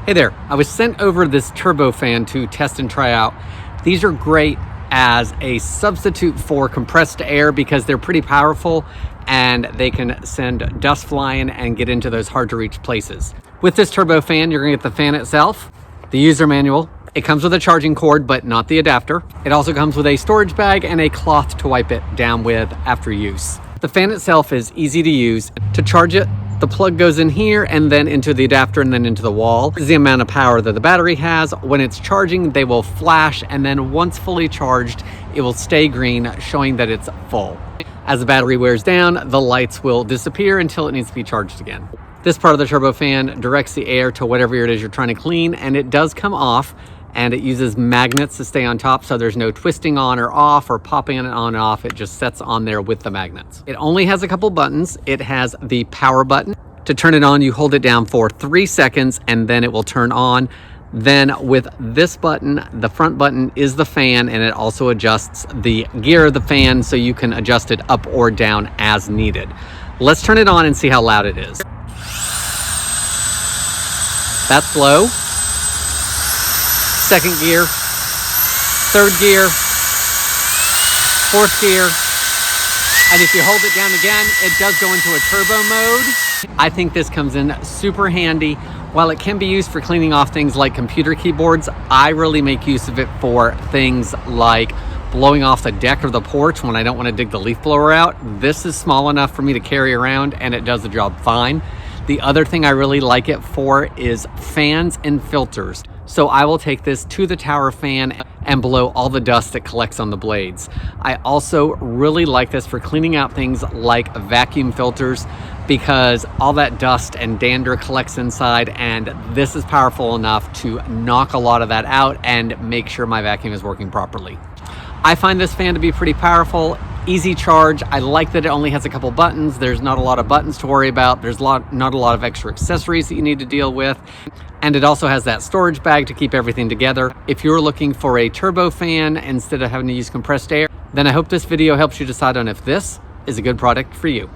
Hey there, I was sent over this turbo fan to test and try out. These are great as a substitute for compressed air because they're pretty powerful and they can send dust flying and get into those hard to reach places. With this turbo fan, you're gonna get the fan itself, the user manual. It comes with a charging cord, but not the adapter. It also comes with a storage bag and a cloth to wipe it down with after use. The fan itself is easy to use. To charge it, the plug goes in here and then into the adapter and then into the wall. This is the amount of power that the battery has. When it's charging, they will flash, and then once fully charged, it will stay green, showing that it's full. As the battery wears down, the lights will disappear until it needs to be charged again. This part of the turbo fan directs the air to whatever it is you're trying to clean, and it does come off, and it uses magnets to stay on top, so there's no twisting on or off or popping it on and off. It just sets on there with the magnets. It only has a couple buttons. It has the power button. To turn it on, you hold it down for 3 seconds and then it will turn on. Then with this button, the front button is the fan, and it also adjusts the gear of the fan so you can adjust it up or down as needed. Let's turn it on and see how loud it is. That's low. Second gear, third gear, fourth gear, and if you hold it down again, it does go into a turbo mode. I think this comes in super handy. While it can be used for cleaning off things like computer keyboards, I really make use of it for things like blowing off the deck or the porch when I don't want to dig the leaf blower out. This is small enough for me to carry around, and it does the job fine. The other thing I really like it for is fans and filters. So I will take this to the tower fan and blow all the dust that collects on the blades. I also really like this for cleaning out things like vacuum filters, because all that dust and dander collects inside, and this is powerful enough to knock a lot of that out and make sure my vacuum is working properly. I find this fan to be pretty powerful, easy charge. I like that it only has a couple buttons. There's not a lot of buttons to worry about. There's not a lot of extra accessories that you need to deal with. And it also has that storage bag to keep everything together. If you're looking for a turbo fan instead of having to use compressed air, then I hope this video helps you decide on if this is a good product for you.